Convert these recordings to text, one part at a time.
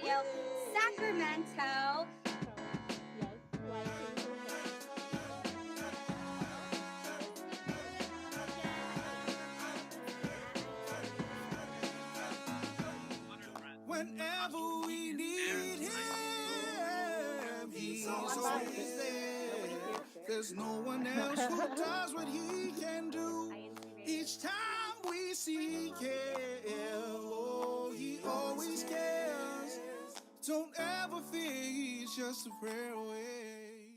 Radio, Sacramento. Whenever we need him, he's always there. There's no one else who does what he can do. Each time we seek him, oh, he always cares. Don't ever fear, he's just a prayer away.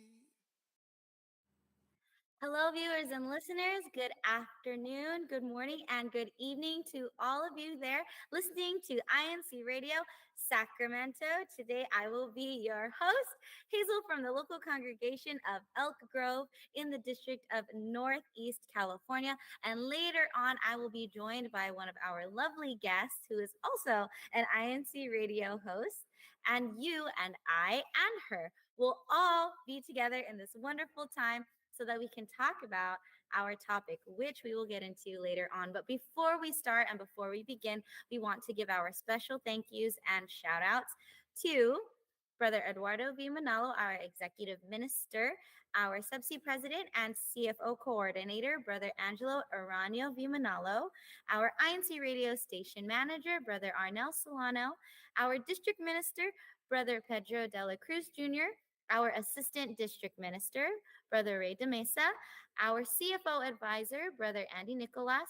Hello, viewers and listeners. Good afternoon, good morning, and good evening to all of you there listening to INC Radio Sacramento. Today, I will be your host, Hazel, from the local congregation of Elk Grove in the District of Northeast California. And later on, I will be joined by one of our lovely guests who is also an INC Radio host. And you and I and her will all be together in this wonderful time so that we can talk about our topic, which we will get into later on. But before we start and before we begin, we want to give our special thank yous and shout outs to Brother Eduardo V. Manalo, our executive minister, our subsea president and CFO coordinator, Brother Angelo Aranio V. Manalo, our INC radio station manager, Brother Arnel Solano, our district minister, Brother Pedro de la Cruz Jr., our assistant district minister, Brother Ray de Mesa, our CFO advisor, Brother Andy Nicolas,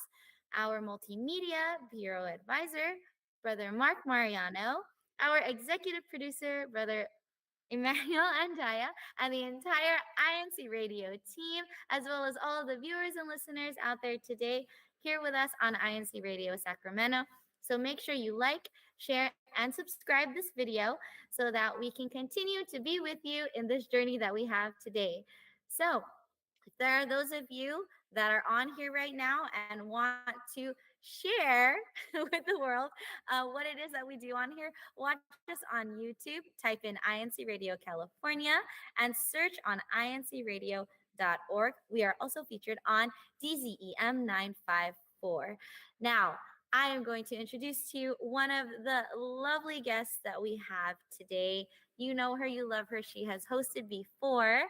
our multimedia bureau advisor, Brother Mark Mariano, our executive producer, Brother Emmanuel Andaya, and the entire INC radio team, as well as all of the viewers and listeners out there today here with us on INC Radio Sacramento. So make sure you like, share, and subscribe this video so that we can continue to be with you in this journey that we have today. So if there are those of you that are on here right now and want to share with the world what it is that we do on here, watch us on YouTube, type in INC Radio California, and search on incradio.org. We are also featured on DZEM 954. Now, I am going to introduce to you one of the lovely guests that we have today. You know her, you love her. She has hosted before,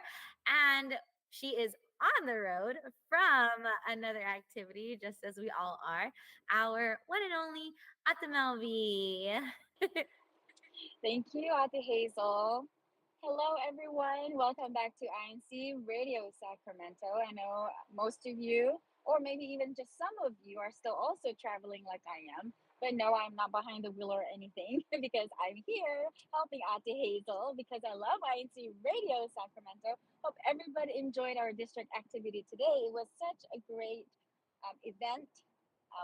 and she is on the road from another activity, just as we all are. Our one and only Atamelvi. Thank you, Ate Hazel. Hello, everyone. Welcome back to INC Radio Sacramento. I know most of you, or maybe even just some of you, are still also traveling like I am. But no, I'm not behind the wheel or anything because I'm here helping Ate Hazel because I love INC Radio Sacramento. Hope everybody enjoyed our district activity today. It was such a great event.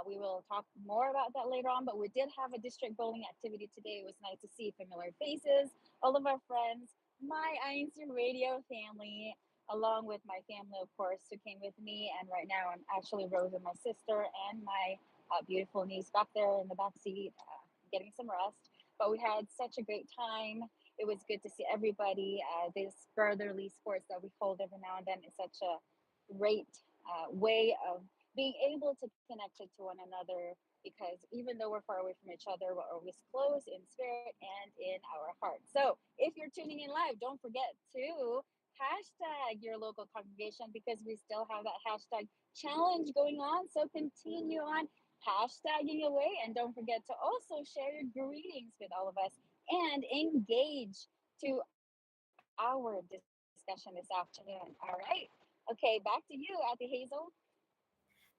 We will talk more about that later on, but we did have a district bowling activity today. It was nice to see familiar faces, all of our friends, my INC Radio family, along with my family, of course, who came with me. And right now, I'm actually Rose and my sister and my beautiful niece back there in the back seat, getting some rest. But we had such a great time. It was good to see everybody. This brotherly sports that we hold every now and then is such a great way of being able to connect it to one another, because even though we're far away from each other, we're always close in spirit and in our hearts. So if you're tuning in live, don't forget to hashtag your local congregation, because we still have that hashtag challenge going on. So continue on hashtagging away, and don't forget to also share your greetings with all of us and engage to our discussion this afternoon. All right. Okay, back to you, Ate Hazel.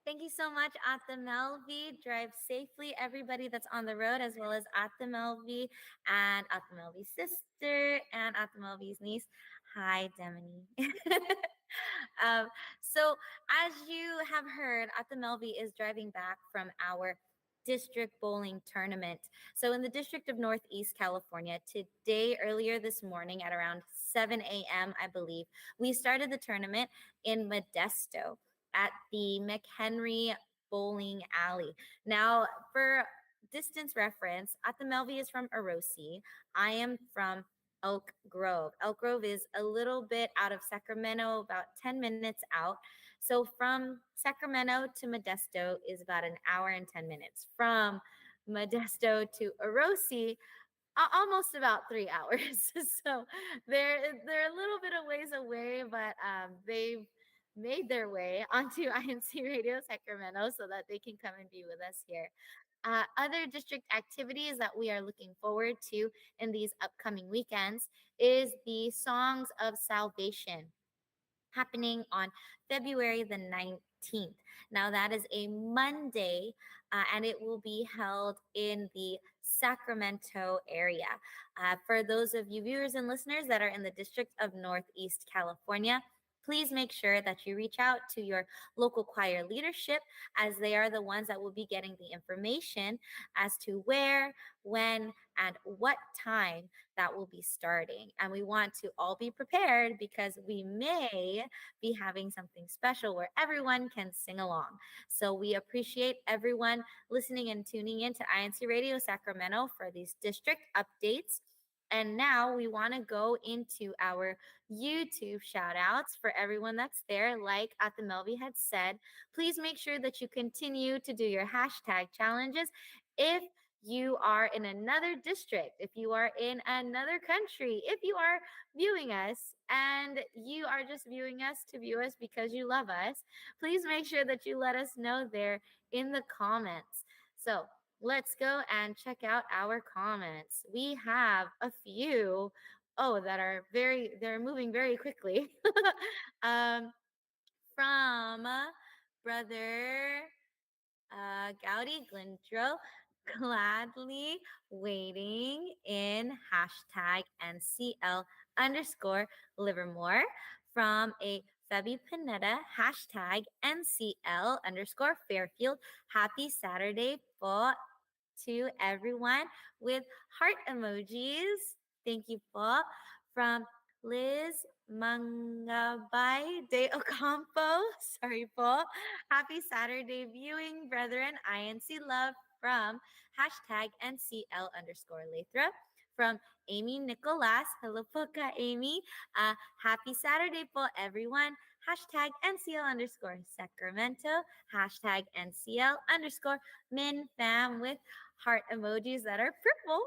Thank you so much, Atamelvi. Drive safely, everybody that's on the road, as well as Atamelvi and Atamelvi's sister and Atamelvi's niece. Hi, Demony. So, as you have heard, Atamelvi is driving back from our district bowling tournament. So, in the District of Northeast California, today, earlier this morning at around 7 a.m., I believe, we started the tournament in Modesto at the McHenry Bowling Alley. Now, for distance reference, Atamelvi is from Orosi. I am from Elk Grove. Elk Grove is a little bit out of Sacramento, about 10 minutes out. So from Sacramento to Modesto is about an hour and 10 minutes. From Modesto to Orosi, almost about 3 hours. So they're a little bit of ways away, but they've made their way onto INC Radio Sacramento so that they can come and be with us here. Other district activities that we are looking forward to in these upcoming weekends is the Songs of Salvation happening on February the 19th. Now, that is a Monday, and it will be held in the Sacramento area. For those of you viewers and listeners that are in the District of Northeast California, please make sure that you reach out to your local choir leadership, as they are the ones that will be getting the information as to where, when, and what time that will be starting. And we want to all be prepared because we may be having something special where everyone can sing along. So we appreciate everyone listening and tuning in to INC Radio Sacramento for these district updates. And now we want to go into our YouTube shout outs for everyone that's there. Like Ate had said, please make sure that you continue to do your hashtag challenges. If you are in another district, if you are in another country, if you are viewing us and you are just viewing us to view us because you love us, please make sure that you let us know there in the comments. So let's go and check out our comments. We have a few, that are they're moving very quickly. From Brother Gaudi Glintro, gladly waiting in hashtag NCL underscore Livermore, from a Febby Pineda, hashtag NCL underscore Fairfield. Happy Saturday po to everyone with heart emojis. Thank you po. From Liz Mangabay de Ocampo. Sorry po. Happy Saturday viewing, brethren. INC love, from hashtag NCL underscore Lathrop. From Amy Nicolas. Hello po ka, Amy. Happy Saturday po, everyone. Hashtag NCL underscore Sacramento. Hashtag NCL underscore MinFam, with heart emojis that are purple.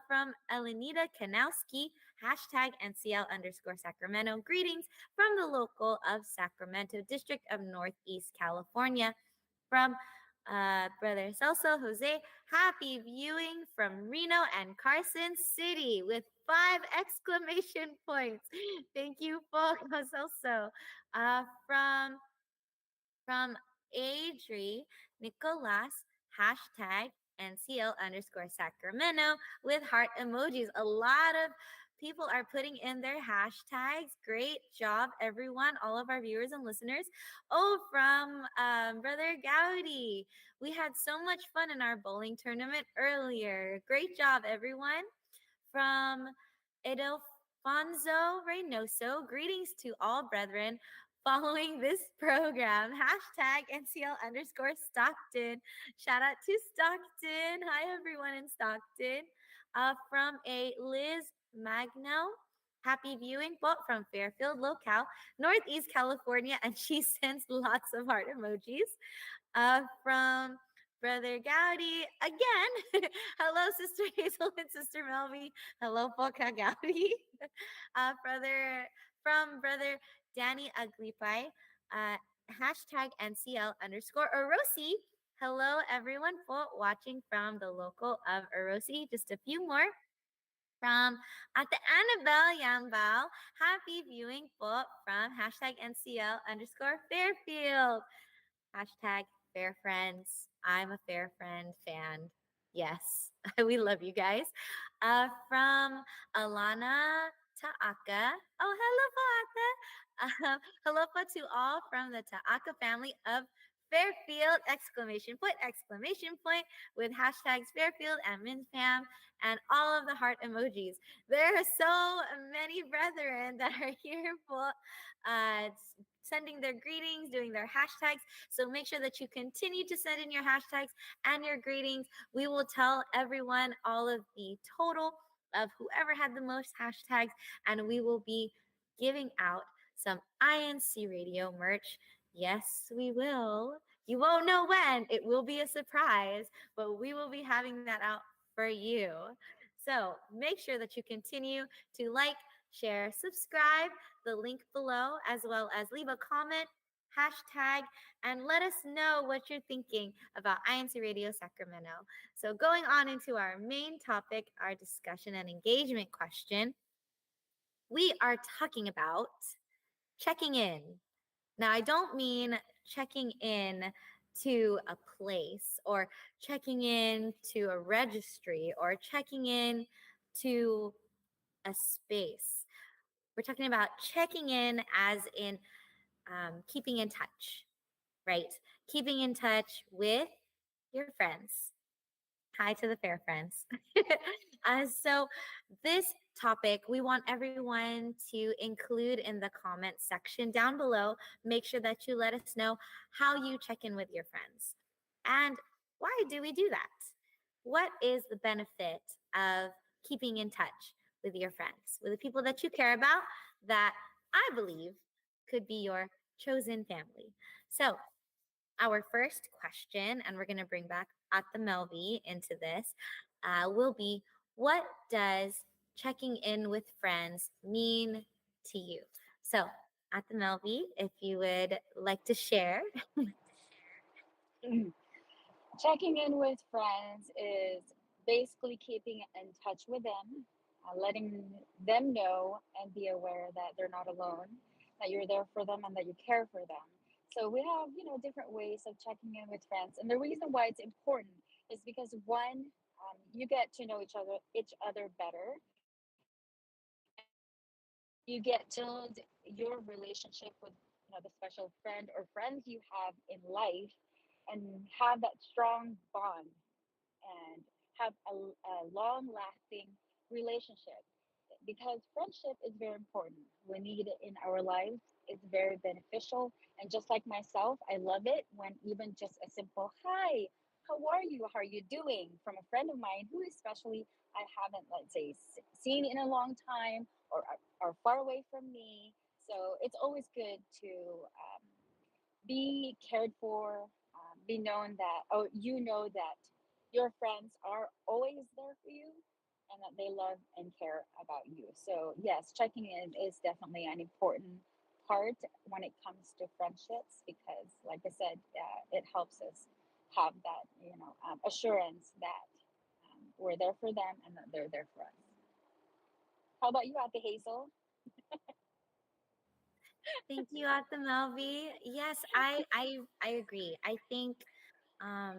From Elenita Kanowski, hashtag NCL underscore Sacramento. Greetings from the local of Sacramento, District of Northeast California. From Brother Celso Jose, happy viewing from Reno and Carson City, with 5 exclamation points. Thank you, folks. Celso. From Adri Nicolas, hashtag NCL underscore Sacramento, with heart emojis. A lot of people are putting in their hashtags. Great job, everyone, all of our viewers and listeners. Oh, from Brother Gowdy. We had so much fun in our bowling tournament earlier. Great job, everyone. From Edelfonso Reynoso, greetings to all brethren following this program. Hashtag NCL underscore Stockton. Shout out to Stockton. Hi, everyone in Stockton. From a Liz Magno. Happy viewing, but from Fairfield Locale, Northeast California, and she sends lots of heart emojis. From Brother Gowdy again. Hello, Sister Hazel and Sister Melvie. Hello, Poka Gowdy. From Brother Danny Aglipay, hashtag NCL underscore Orosi. Hello, everyone, for watching from the local of Orosi. Just a few more. From Ate Annabelle Yambao, happy viewing po, from hashtag NCL underscore Fairfield. Hashtag fair friends. I'm a fair friend fan. Yes, we love you guys. From Alana Taaka. Oh, hello po, Ate. Hello po to all from the Taaka family of Fairfield, exclamation point, with hashtags Fairfield and MinFam and all of the heart emojis. There are so many brethren that are here for sending their greetings, doing their hashtags. So make sure that you continue to send in your hashtags and your greetings. We will tell everyone all of the total of whoever had the most hashtags, and we will be giving out some INC Radio merch. Yes, we will. You won't know when. It will be a surprise, but we will be having that out for you. So make sure that you continue to like, share, subscribe, the link below, as well as leave a comment, hashtag, and let us know what you're thinking about INC Radio Sacramento. So going on into our main topic, our discussion and engagement question, we are talking about checking in. Now, I don't mean checking in to a place or checking in to a registry or checking in to a space. We're talking about checking in as in keeping in touch, right? Keeping in touch with your friends. Hi to the fair friends. So this topic, we want everyone to include in the comment section down below. Make sure that you let us know how you check in with your friends. And why do we do that? What is the benefit of keeping in touch with your friends, with the people that you care about that I believe could be your chosen family? So our first question, and we're going to bring back at the Melvi into this, will be, what does checking in with friends mean to you? So at the Melvi, if you would like to share. Checking in with friends is basically keeping in touch with them, letting them know and be aware that they're not alone, that you're there for them and that you care for them. So we have, different ways of checking in with friends, and the reason why it's important is because one, you get to know each other better, and you get to build your relationship with the special friend or friends you have in life, and have that strong bond and have a long lasting relationship, because friendship is very important. We need it in our lives. It's very beneficial. And just like myself, I love it when even just a simple hi, how are you? How are you doing? From a friend of mine who especially I haven't, let's say, seen in a long time, or are far away from me. So it's always good to be cared for, be known that, oh, that your friends are always there for you and that they love and care about you. So, yes, checking in is definitely an important part when it comes to friendships because, like I said, it helps us have that, assurance that we're there for them and that they're there for us. How about you, Ate Hazel? Thank you, at the Melvi. Yes, I agree. I think um,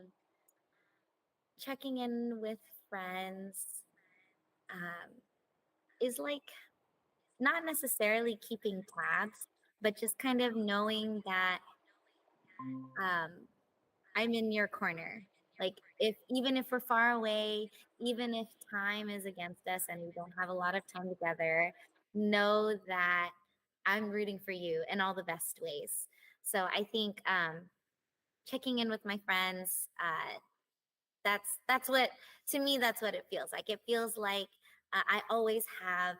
checking in with friends um, is like not necessarily keeping tabs, but just kind of knowing that um, I'm in your corner. Like if even if we're far away, even if time is against us and we don't have a lot of time together, know that I'm rooting for you in all the best ways. So I think checking in with my friends, that's what, to me, that's what it feels like. It feels like I always have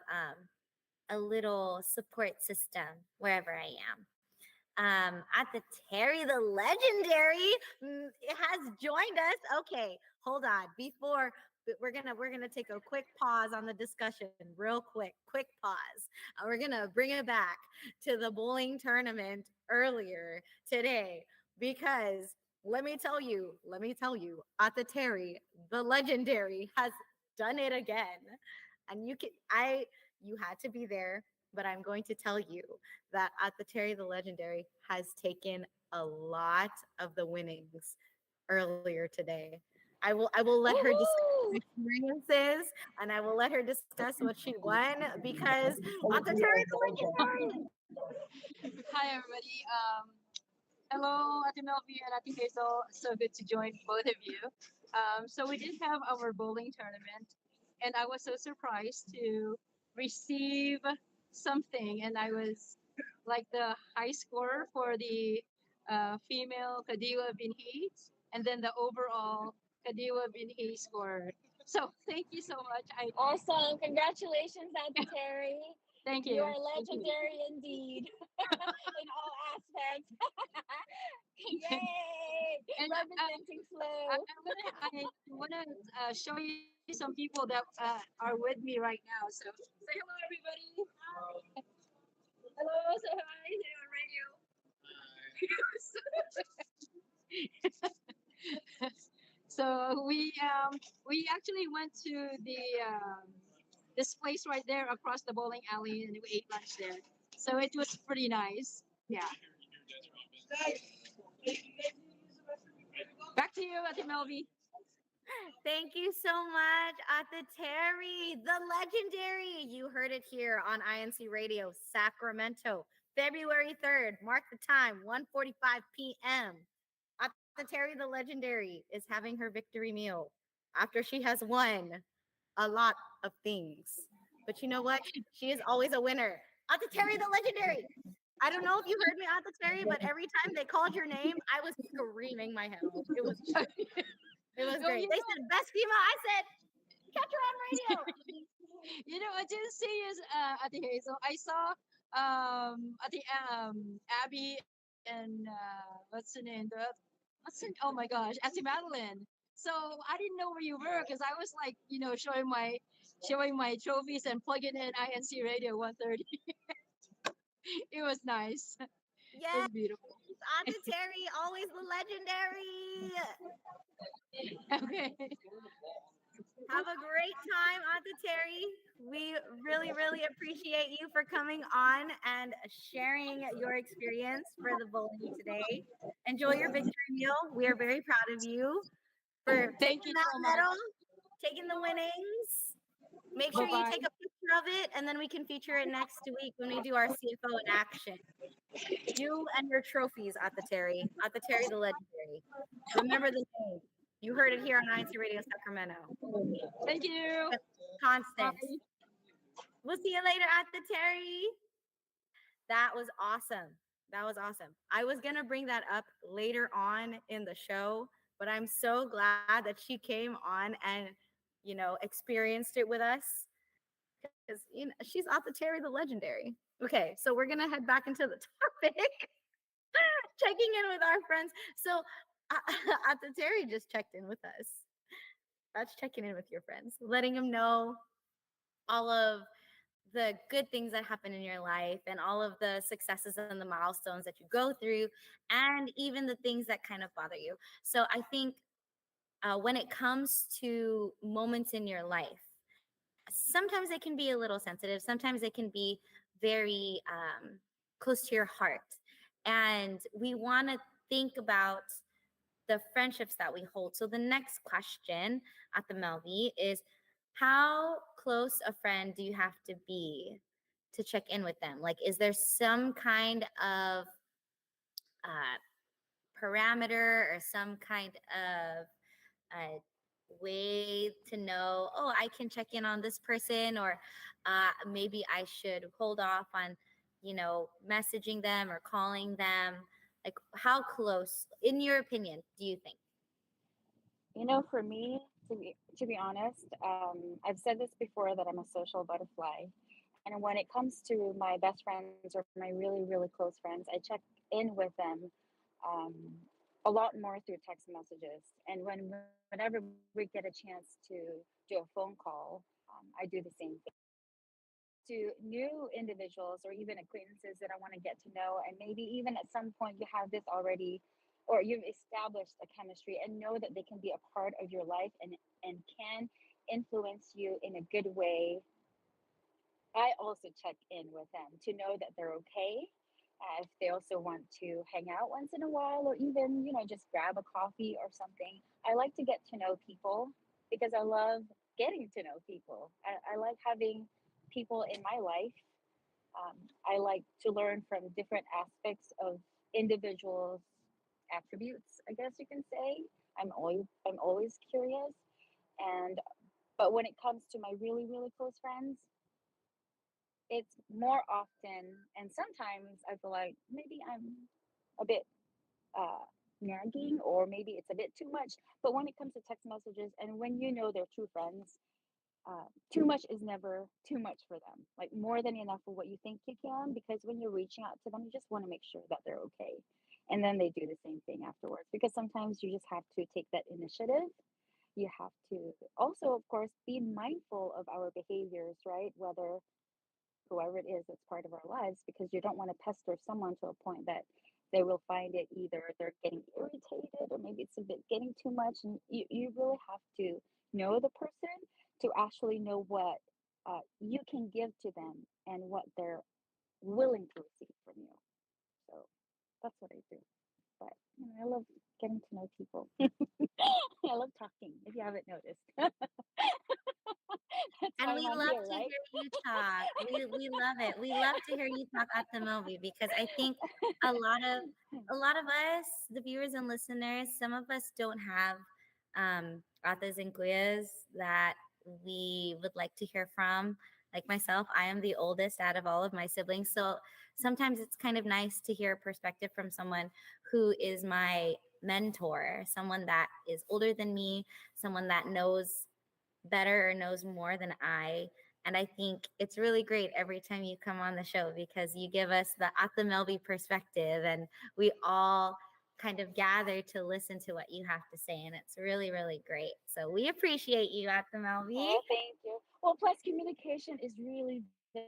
a little support system wherever I am. At the Terry the Legendary has joined us. Okay, hold on. Before we're gonna take a quick pause on the discussion, real quick pause. We're gonna bring it back to the bowling tournament earlier today because let me tell you, at the Terry the Legendary has done it again, and you had to be there, but I'm going to tell you that at the Terry the Legendary has taken a lot of the winnings earlier today. I will let her discuss her Woohoo! experiences and I will let her discuss what she won because at the Terry the Legendary. Hi, everybody. Hello, Ate Melvi and Ate Hazel. So good to join both of you. So we did have our bowling tournament, and I was so surprised to receive something, and I was like the high scorer for the female Kadiwa Binhi, and then the overall Kadiwa Binhi score. So thank you so much. I Awesome. Congratulations, Ate Terry. thank You you. are Thank you. legendary indeed in all aspects. Yay! And Representing I, Flow. I wanna show you something some people that are with me right now. So say hello, everybody. Hello, say hi here on radio. So we actually went to this place right there across the bowling alley, and we ate lunch there. So it was pretty nice. Yeah. Back to you, Ate Melvi. Thank you so much, Ate Terry, the legendary. You heard it here on INC Radio, Sacramento, February 3rd. Mark the time, 1:45 p.m. Ate Terry, the legendary, is having her victory meal after she has won a lot of things. But you know what? She is always a winner. Ate Terry, the legendary. I don't know if you heard me, Ate Terry, but every time they called your name, I was screaming my head off. It was No, great. They said best female. I said catch her on radio. I didn't see is Ate Hazel. I saw Ate Abby and what's the name? Oh my gosh, Ate Madeline. So I didn't know where you were because I was like, showing my trophies and plugging in INC Radio 130. It was nice. It Yes, was beautiful. Ate Terry, always the legendary. Okay. Have a great time, Ate Terry. We really, really appreciate you for coming on and sharing your experience for the bowling today. Enjoy your victory meal. We are very proud of you for Thank taking you that so much. medal, taking the winnings. Make sure you Bye-bye. take a picture of it, and then we can feature it next week when we do our CFO in action. You and your trophies, Ate Terry. Ate Terry, the legendary. Remember the name. You heard it here on INC Radio Sacramento. Thank you. Constant. Bye. We'll see you later, Ate Terry. That was awesome. That was awesome. I was going to bring that up later on in the show, but I'm so glad that she came on and, experienced it with us because, she's Ate Terry, the legendary. Okay, so we're going to head back into the topic, checking in with our friends. So Ate Terry just checked in with us. That's checking in with your friends, letting them know all of the good things that happen in your life and all of the successes and the milestones that you go through, and even the things that kind of bother you. So I think when it comes to moments in your life, sometimes they can be a little sensitive. Sometimes they can be very close to your heart. And we want to think about the friendships that we hold. So the next question at the Melvi is, how close a friend do you have to be to check in with them? Like, is there some kind of parameter or some kind of way to know, oh, I can check in on this person, or maybe I should hold off on, messaging them or calling them? Like, how close, in your opinion, do you think? For me, to be honest, I've said this before that I'm a social butterfly, and when it comes to my best friends or my really really close friends, I check in with them um, a lot more through text messages. And whenever we get a chance to do a phone call, I do the same thing. To new individuals or even acquaintances that I want to get to know, and maybe even at some point you have this already, or you've established a chemistry and know that they can be a part of your life and can influence you in a good way. I also check in with them to know that they're okay. If they also want to hang out once in a while, or even, just grab a coffee or something. I like to get to know people because I love getting to know people. I like having people in my life. I like to learn from different aspects of individuals' attributes, I guess you can say. I'm always curious. And but when it comes to my really, really close friends, it's more often, and sometimes I feel like maybe I'm a bit uh, nagging, or maybe it's a bit too much. But when it comes to text messages, and when you know they're true friends, too much is never too much for them. Like more than enough for what you think you can, because when you're reaching out to them, you just want to make sure that they're okay. And then they do the same thing afterwards, because sometimes you just have to take that initiative. You have to also, of course, be mindful of our behaviors, right? Whether whoever it is that's part of our lives, because you don't want to pester someone to a point that they will find it either they're getting irritated or maybe it's a bit getting too much. And you really have to know the person to actually know what you can give to them and what they're willing to receive from you. So that's what I do. But I love getting to know people. I love talking, if you haven't noticed. That's And why we I'm on love here, to right? hear you talk. We love it. We love to hear you talk at the movie because I think a lot of a lot of us, the viewers and listeners, some of us don't have atas and kuyas that we would like to hear from. Like myself, I am the oldest out of all of my siblings. So sometimes it's kind of nice to hear a perspective from someone who is my mentor, someone that is older than me, someone that knows better or knows more than I. And I think it's really great every time you come on the show because you give us the Ate Melby perspective and we all kind of gather to listen to what you have to say. And it's really, really great. So we appreciate you, Ate Melby. Oh, thank you. Well, plus communication is really the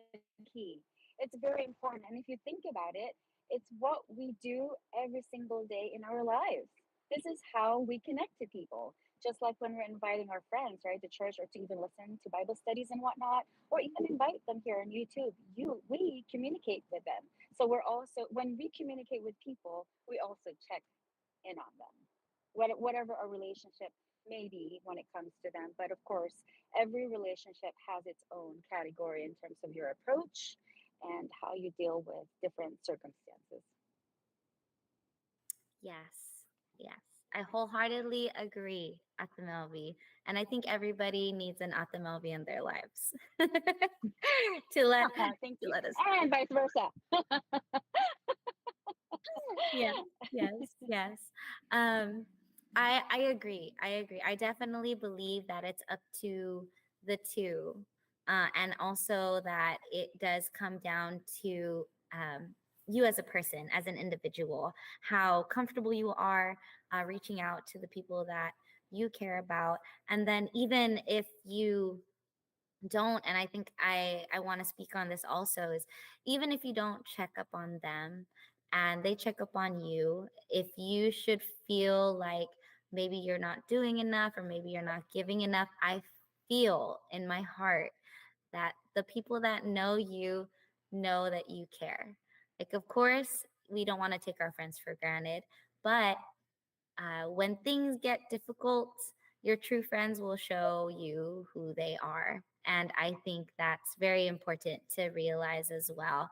key. It's very important. And if you think about it, it's what we do every single day in our lives. This is how we connect to people. Just like when we're inviting our friends, right, to church or to even listen to Bible studies and whatnot, or even invite them here on YouTube. We communicate with them. So we're also when we communicate with people, we also check in on them. Whatever our relationship may be when it comes to them. But of course, every relationship has its own category in terms of your approach and how you deal with different circumstances. Yes, yes. I wholeheartedly agree, Ate Melby. And I think everybody needs an Ate Melby in their lives to let Thank to you. let us And vice versa. yes, yes, yes. Um, I agree. I agree. I definitely believe that it's up to the two, and also that it does come down to you as a person, as an individual, how comfortable you are reaching out to the people that you care about, and then even if you don't, and I think I want to speak on this also, is even if you don't check up on them and they check up on you, if you should feel like maybe you're not doing enough or maybe you're not giving enough, I feel in my heart that the people that know that you care. Like, of course, we don't want to take our friends for granted, but when things get difficult, your true friends will show you who they are. And I think that's very important to realize as well.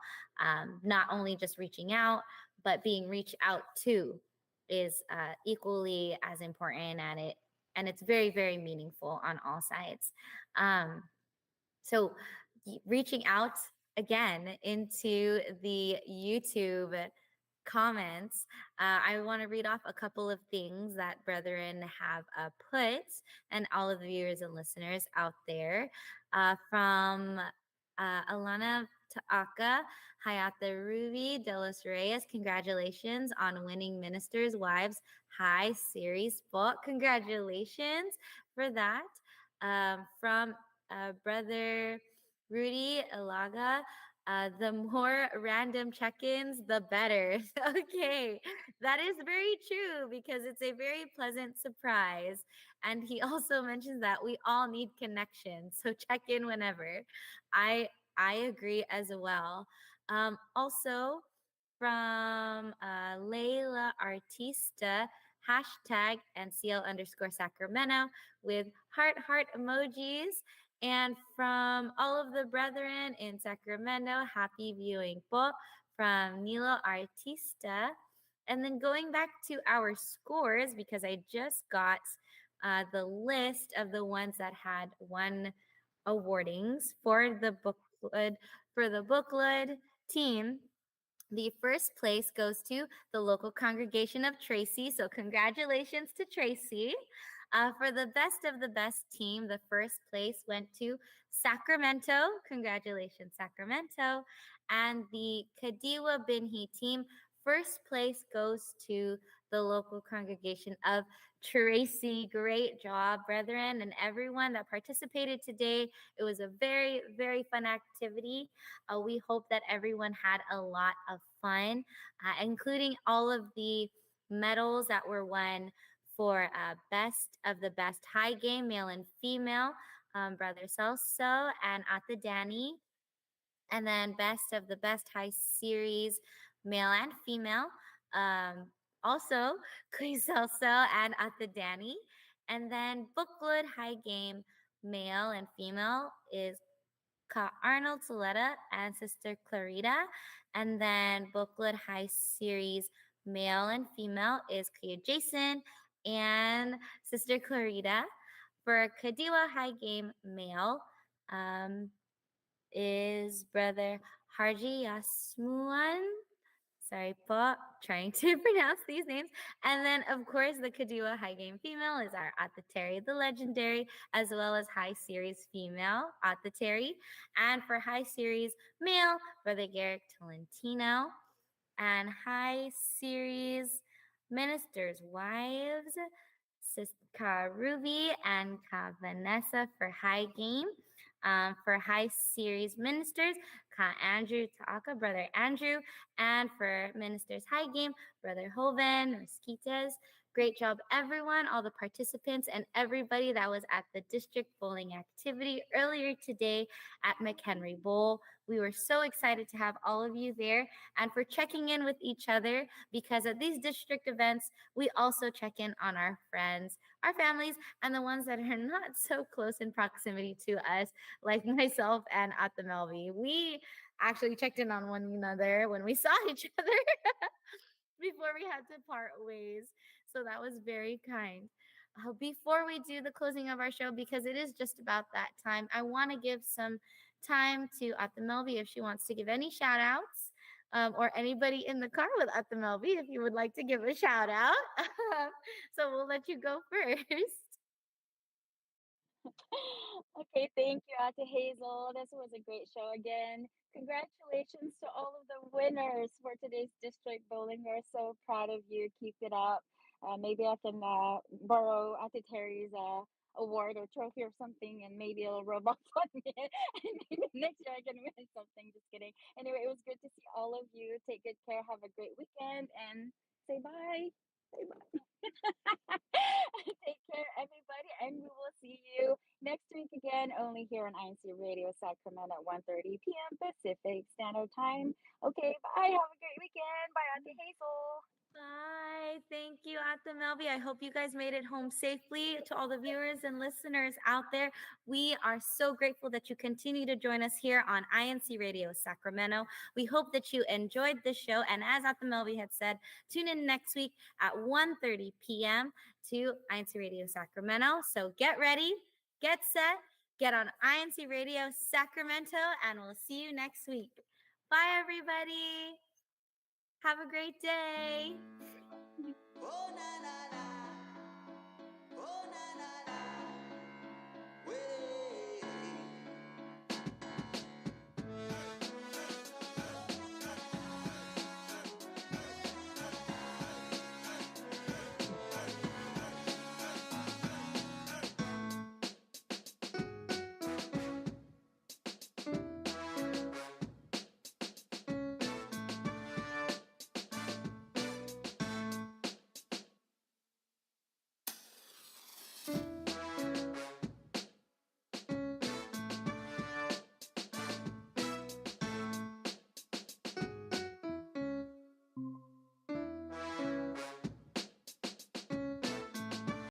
Not only just reaching out, but being reached out to is equally as important, and it's very, very meaningful on all sides. So reaching out again into the YouTube comments, I want to read off a couple of things that brethren have put, and all of the viewers and listeners out there. From Alana Taaka, Hayata Ruby, Delos Reyes, congratulations on winning Ministers' Wives High Series book. Congratulations for that. From Brother Rudy Alaga, the more random check-ins, the better. Okay, that is very true because it's a very pleasant surprise. And he also mentions that we all need connections, so check in whenever. I I agree as well. Also, from Layla Artista, hashtag NCL underscore Sacramento with heart emojis. And from all of the brethren in Sacramento, happy viewing po from Nilo Artista. And then going back to our scores, because I just got the list of the ones that had won awardings for the booklet team. The first place goes to the local congregation of Tracy. So, congratulations to Tracy. For the best of the best team, the first place went to Sacramento. Congratulations, Sacramento. And the Kadiwa Binhi team, first place goes to the local congregation of Tracy, great job, brethren, and everyone that participated today. It was a very, very fun activity. We hope that everyone had a lot of fun, including all of the medals that were won for best of the best high game, male and female, Brother Celso and Ate Danny. And then best of the best high series, male and female. Also, Kuya Celso and Ate Danny. And then booklet high game, male and female, is Ka Arnold Soleta and Sister Clarita. And then booklet high series, male and female, is Kuya Jason and Sister Clarita. For Kadiwa high game, male, is Brother Harji Yasmuan. Sorry po, trying to pronounce these names. And then, of course, the Kadua High Game female is our Atateri, the legendary, as well as High Series female, Atateri. And for High Series male, Brother Garrick Tolentino. And High Series ministers' wives, Ka Ruby and Ka Vanessa for high game. For high series ministers, Ka Andrew Taaka, Brother Andrew. And for ministers high game, Brother Hoven or Skites. Great job, everyone, all the participants, and everybody that was at the district bowling activity earlier today at McHenry Bowl. We were so excited to have all of you there and for checking in with each other, because at these district events, we also check in on our friends, our families, and the ones that are not so close in proximity to us, like myself and Ate Melvi. We actually checked in on one another when we saw each other before we had to part ways. So that was very kind. Before we do the closing of our show, because it is just about that time, I want to give some time to Ate Melvi if she wants to give any shout outs. Or anybody in the car with Ate Melvi, if you would like to give a shout out. So we'll let you go first. Okay, thank you, Ate Hazel. This was a great show again. Congratulations to all of the winners for today's district bowling. We're so proud of you. Keep it up. Maybe I can borrow Ate Terry's award or trophy or something, and maybe it'll rub off on me. And maybe next year I can win something. Just kidding. Anyway, it was good to see all of you. Take good care. Have a great weekend, and say bye. Say bye. Take care, everybody, and we will see you next week again, only here on INC Radio Sacramento at 1:30 p.m. Pacific Standard Time. Okay, bye. Have a great weekend. Bye, Auntie Hazel. Bye. Thank you, Ate Melvi. I hope you guys made it home safely. To all the viewers and listeners out there, we are so grateful that you continue to join us here on INC Radio Sacramento. We hope that you enjoyed this show. And as Ate Melvi had said, tune in next week at 1:30 p.m. to INC Radio Sacramento. So get ready, get set, get on INC Radio Sacramento, and we'll see you next week. Bye, everybody. Have a great day. Oh, na, na, na.